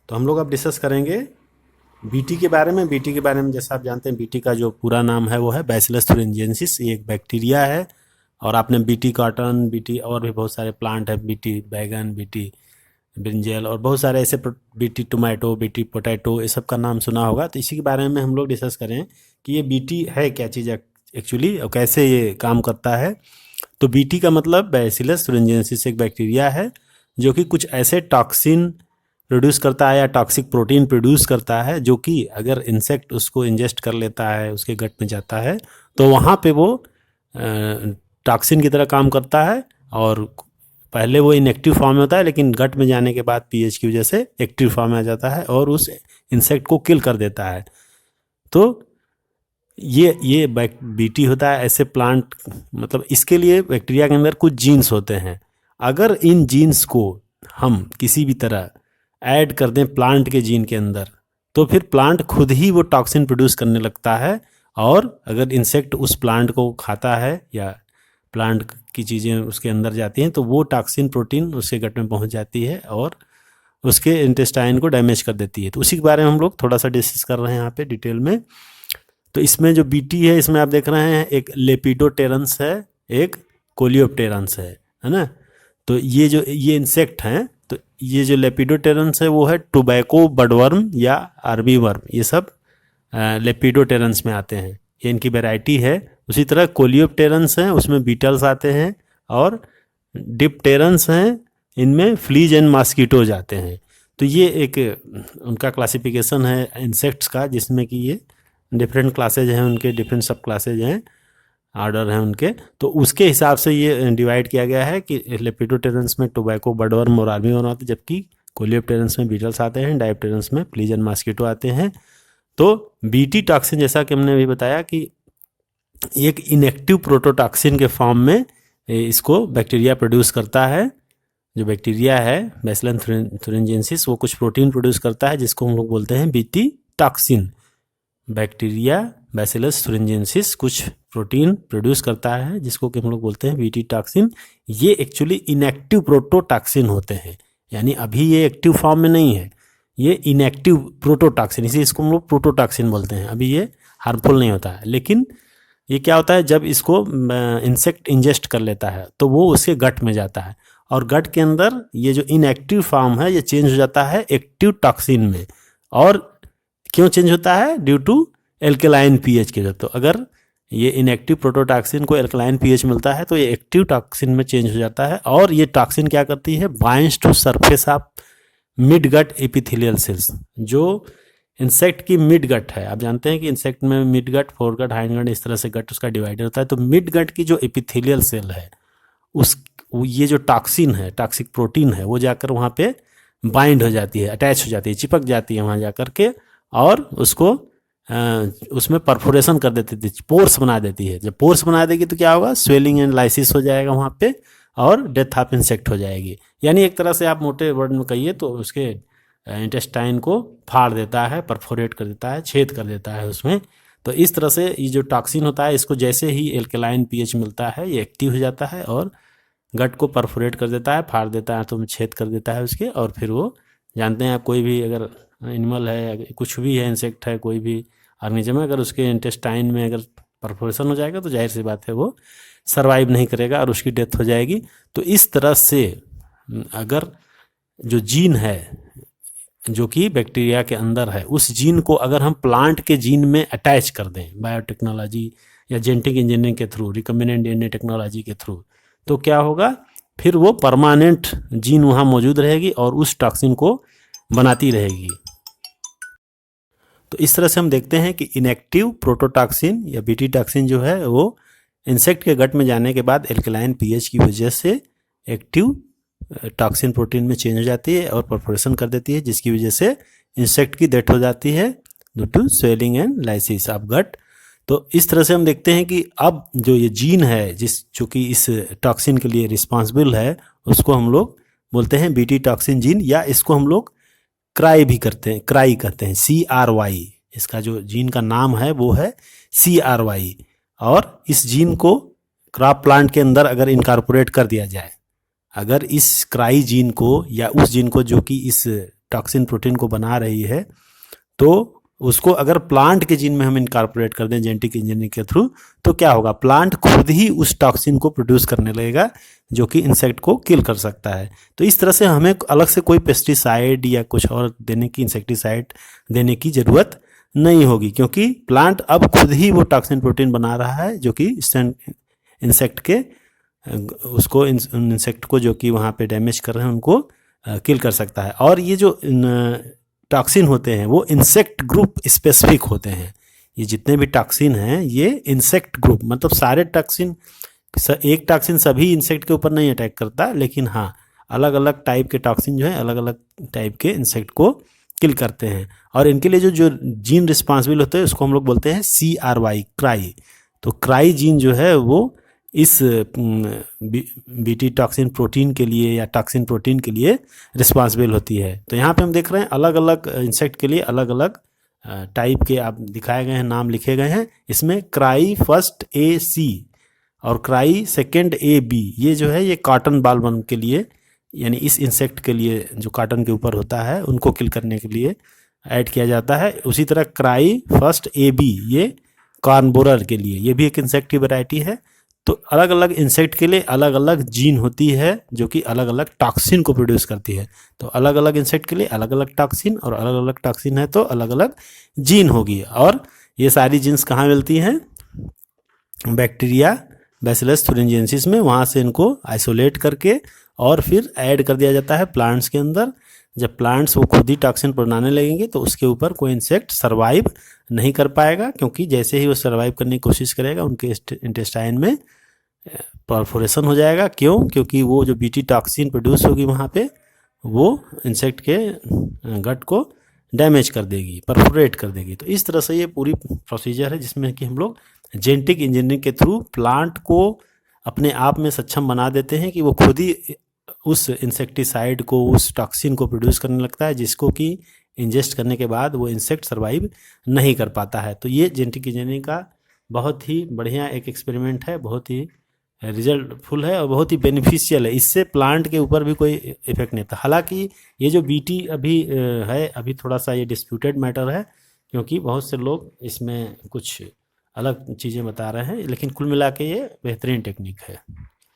तो हम लोग अब डिस्कस करेंगे बीटी के बारे में। बीटी के बारे में जैसा आप जानते हैं, बीटी का जो पूरा नाम है वो है बैसिलस thuringiensis। ये एक बैक्टीरिया है। और आपने बीटी कॉटन, बीटी और भी बहुत सारे प्लांट है, बीटी बैगन, बीटी ब्रिंजल और बहुत सारे ऐसे बीटी टोमेटो, बीटी पोटैटो, ये सब का नाम सुना होगा। तो इसी के बारे में हम लोग डिस्कस करें कि ये बीटी है क्या चीज़ एक्चुअली और कैसे ये काम करता है। तो बीटी का मतलब बैसिलस thuringiensis एक बैक्टीरिया है जो कि कुछ ऐसे टॉक्सिन प्रोड्यूस करता है या टॉक्सिक प्रोटीन प्रोड्यूस करता है जो कि अगर इंसेक्ट उसको इंजेस्ट कर लेता है, उसके गट में जाता है, तो वहाँ पे वो टॉक्सिन की तरह काम करता है। और पहले वो इनएक्टिव फॉर्म में होता है, लेकिन गट में जाने के बाद पीएच की वजह से एक्टिव फॉर्म में आ जाता है और उस इंसेक्ट को किल कर देता है। तो ये बीटी होता है ऐसे प्लांट, मतलब इसके लिए बैक्टीरिया के अंदर कुछ जीन्स होते हैं। अगर इन जीन्स को हम किसी भी तरह ऐड कर दें प्लांट के जीन के अंदर, तो फिर प्लांट खुद ही वो टॉक्सिन प्रोड्यूस करने लगता है। और अगर इंसेक्ट उस प्लांट को खाता है या प्लांट की चीज़ें उसके अंदर जाती हैं, तो वो टॉक्सिन प्रोटीन उसके गट में पहुंच जाती है और उसके इंटेस्टाइन को डैमेज कर देती है। तो उसी के बारे में हम लोग थोड़ा सा डिस्कस कर रहे हैं यहाँ पे डिटेल में। तो इसमें जो बीटी है, इसमें आप देख रहे हैं एक लेपिडोप्टेरन्स है, एक कोलियोप्टेरन्स है ना। तो ये इंसेक्ट हैं। तो ये जो लेपिडोप्टेरन्स है वो है टोबैको बडवर्म या आर्मी वर्म, ये सब लेपिडोप्टेरन्स में आते हैं, ये इनकी वैरायटी है। उसी तरह कोलियोप्टेरन्स हैं, उसमें बीटल्स आते हैं। और डिप्टेरन्स हैं, इनमें फ्लीज एंड मॉस्किटोज आते हैं। तो ये एक उनका क्लासिफिकेशन है इंसेक्ट्स का, जिसमें कि ये डिफरेंट क्लासेज हैं, उनके डिफरेंट सब क्लासेज हैं, आर्डर हैं उनके। तो उसके हिसाब से ये डिवाइड किया गया है कि लेपिडोप्टेरन्स में टोबैको बडवर्म और आर्मी वर्म आते हैं, जबकि कोलियोप्टेरन्स में बीटल्स आते हैं, डायप्टेरन्स में फ्लीज एंड मॉस्किटो आते हैं। तो बीटी टॉक्सिन, जैसा कि हमने अभी बताया कि एक इनएक्टिव प्रोटोटॉक्सिन के फॉर्म में इसको बैक्टीरिया प्रोड्यूस करता है। जो बैक्टीरिया है बैसिलस thuringiensis, वो कुछ प्रोटीन प्रोड्यूस करता है जिसको हम लोग बोलते हैं BT toxin. Bacteria bacillus thuringiensis कुछ प्रोटीन प्रोड्यूस करता है जिसको कि हम लोग बोलते हैं बीटी टॉक्सिन। ये एक्चुअली इनएक्टिव प्रोटोटॉक्सिन होते हैं, यानी अभी ये एक्टिव फॉर्म में नहीं है, ये इनएक्टिव प्रोटोटॉक्सिन, इसी इसको हम लोग प्रोटोटॉक्सिन बोलते हैं। अभी ये हार्मफुल नहीं होता है, लेकिन ये क्या होता है, जब इसको इंसेक्ट इंजेस्ट कर लेता है तो वो उसके गट में जाता है, और गट के अंदर ये जो इनएक्टिव फॉर्म है ये चेंज हो जाता है एक्टिव टॉक्सिन में। और क्यों चेंज होता है? ड्यू टू एल्केलाइन पीएच के। तो अगर ये इनएक्टिव प्रोटोटॉक्सिन को एल्कलाइन पीएच मिलता है तो ये एक्टिव टॉक्सिन में चेंज हो जाता है। और ये टॉक्सिन क्या करती है? Binds to surface of mid gut epithelial cells. जो इंसेक्ट की मिड गट है, आप जानते हैं कि इंसेक्ट में mid gut, fore gut, hind gut, इस तरह से गट उसका डिवाइडर होता है। तो मिड गट की जो एपिथेलियल सेल है, उस ये जो टॉक्सिन है, टॉक्सिक प्रोटीन है, वो जाकर वहाँ पे बाइंड हो जाती है, अटैच हो जाती है, चिपक जाती है वहाँ जाकर के, और उसको उसमें परफोरेशन कर देती थी, पोर्स बना देती है। जब पोर्स बना देगी तो क्या होगा? स्वेलिंग एंड लाइसिस हो जाएगा वहाँ पे, और डेथ ऑफ इंसेक्ट हो जाएगी। यानी एक तरह से आप मोटे वर्ड में कहिए तो उसके इंटेस्टाइन को फाड़ देता है, परफोरेट कर देता है, छेद कर देता है उसमें। तो इस तरह से ये जो टॉक्सिन होता है, इसको जैसे ही एल्कलाइन पीएच मिलता है ये एक्टिव हो जाता है और गट को परफोरेट कर देता है, फाड़ देता है, तो छेद कर देता है उसके। और फिर वो जानते हैं आप, कोई भी अगर एनिमल है, कुछ भी है, इंसेक्ट है, कोई भी ऑर्गेनिज्म है, अगर उसके इंटेस्टाइन में अगर परफोरेशन हो जाएगा तो जाहिर सी बात है वो सर्वाइव नहीं करेगा और उसकी डेथ हो जाएगी। तो इस तरह से अगर जो जीन है जो कि बैक्टीरिया के अंदर है, उस जीन को अगर हम प्लांट के जीन में अटैच कर दें बायोटेक्नोलॉजी या जेनेटिक इंजीनियरिंग के थ्रू, रिकम्बिनेंट डीएनए टेक्नोलॉजी के थ्रू, तो क्या होगा? फिर वो परमानेंट जीन वहाँ मौजूद रहेगी और उस टॉक्सिन को बनाती रहेगी। तो इस तरह से हम देखते हैं कि इनएक्टिव प्रोटोटॉक्सिन या बीटी टॉक्सिन जो है वो इंसेक्ट के गट में जाने के बाद एल्कलाइन पीएच की वजह से एक्टिव टॉक्सिन प्रोटीन में चेंज हो जाती है और परफोरेशन कर देती है, जिसकी वजह से इंसेक्ट की डेथ हो जाती है due to swelling and lysis of gut. तो इस तरह से हम देखते हैं कि अब जो ये जीन है जो कि इस टॉक्सिन के लिए रिस्पॉन्सिबल है, उसको हम लोग बोलते हैं बीटी टॉक्सिन जीन, या इसको हम लोग क्राई भी करते हैं, क्राई कहते हैं, CRY। इसका जो जीन का नाम है वो है CRY। और इस जीन को क्रॉप प्लांट के अंदर अगर इनकॉर्पोरेट कर दिया जाए, अगर इस क्राई जीन को या उस जीन को जो कि इस टॉक्सिन प्रोटीन को बना रही है, तो उसको अगर प्लांट के जीन में हम इनकॉर्पोरेट कर दें जेनेटिक इंजीनियरिंग के थ्रू, तो क्या होगा, प्लांट खुद ही उस टॉक्सिन को प्रोड्यूस करने लगेगा जो कि इंसेक्ट को किल कर सकता है। तो इस तरह से हमें अलग से कोई पेस्टिसाइड या कुछ और देने की, इंसेक्टिसाइड देने की ज़रूरत नहीं होगी, क्योंकि प्लांट अब खुद ही वो टॉक्सिन प्रोटीन बना रहा है जो कि इंसेक्ट के उसको इंसेक्ट को जो कि वहाँ पे डैमेज कर रहे हैं उनको किल कर सकता है। और ये जो टॉक्सिन होते हैं वो इंसेक्ट ग्रुप स्पेसिफिक होते हैं। ये जितने भी टॉक्सिन हैं ये इंसेक्ट ग्रुप, मतलब सारे टॉक्सिन, एक टॉक्सिन सभी इंसेक्ट के ऊपर नहीं अटैक करता, लेकिन हाँ अलग अलग टाइप के टॉक्सिन जो है अलग अलग टाइप के इंसेक्ट को किल करते हैं। और इनके लिए जो जीन रिस्पॉन्सिबल होते हैं उसको हम लोग बोलते हैं CRY, क्राई। तो क्राई जीन जो है वो इस बीटी टॉक्सिन प्रोटीन के लिए या टॉक्सिन प्रोटीन के लिए रिस्पॉन्सिबल होती है। तो यहाँ पे हम देख रहे हैं अलग अलग इंसेक्ट के लिए अलग अलग टाइप के आप दिखाए गए हैं, नाम लिखे गए हैं। इसमें क्राई फर्स्ट AC और क्राई सेकेंड AB, ये जो है ये कॉटन बालवर्म के लिए, यानी इस इंसेक्ट के लिए जो कॉटन के ऊपर होता है उनको किल करने के लिए ऐड किया जाता है। उसी तरह क्राई फर्स्ट AB ये कॉर्न बोरर के लिए, ये भी एक इंसेक्ट की वैरायटी है। तो अलग अलग इंसेक्ट के लिए अलग अलग जीन होती है जो कि अलग अलग टॉक्सिन को प्रोड्यूस करती है। तो अलग अलग इंसेक्ट के लिए अलग अलग टॉक्सिन, और अलग अलग टॉक्सिन है तो अलग अलग जीन होगी। और ये सारी जीन्स कहाँ मिलती हैं, बैक्टीरिया बैसिलस thuringiensis में, वहाँ से इनको आइसोलेट करके और फिर ऐड कर दिया जाता है प्लांट्स के अंदर। जब प्लांट्स वो खुद ही टॉक्सिन बनाने लगेंगे तो उसके ऊपर कोई इंसेक्ट सर्वाइव नहीं कर पाएगा, क्योंकि जैसे ही वो सर्वाइव करने की कोशिश करेगा उनके इंटेस्टाइन में परफोरेशन हो जाएगा। क्यों? क्योंकि वो जो बीटी टॉक्सिन प्रोड्यूस होगी वहाँ पे वो इंसेक्ट के गट को डैमेज कर देगी, परफोरेट कर देगी। तो इस तरह से ये पूरी प्रोसीजर है जिसमें कि हम लोग जेनेटिक इंजीनियरिंग के थ्रू प्लांट को अपने आप में सक्षम बना देते हैं कि वो खुद ही उस इंसेक्टिसाइड को, उस टॉक्सिन को प्रोड्यूस करने लगता है, जिसको कि इंजेस्ट करने के बाद वो इंसेक्ट सर्वाइव नहीं कर पाता है। तो ये जेनेटिक इंजीनियरिंग का बहुत ही बढ़िया एक एक्सपेरिमेंट है, बहुत ही रिजल्टफुल है और बहुत ही बेनिफिशियल है। इससे प्लांट के ऊपर भी कोई इफेक्ट नहीं था। हालांकि ये जो बीटी अभी है, अभी थोड़ा सा ये डिस्प्यूटेड मैटर है, क्योंकि बहुत से लोग इसमें कुछ अलग चीज़ें बता रहे हैं, लेकिन कुल मिला के ये बेहतरीन टेक्निक है।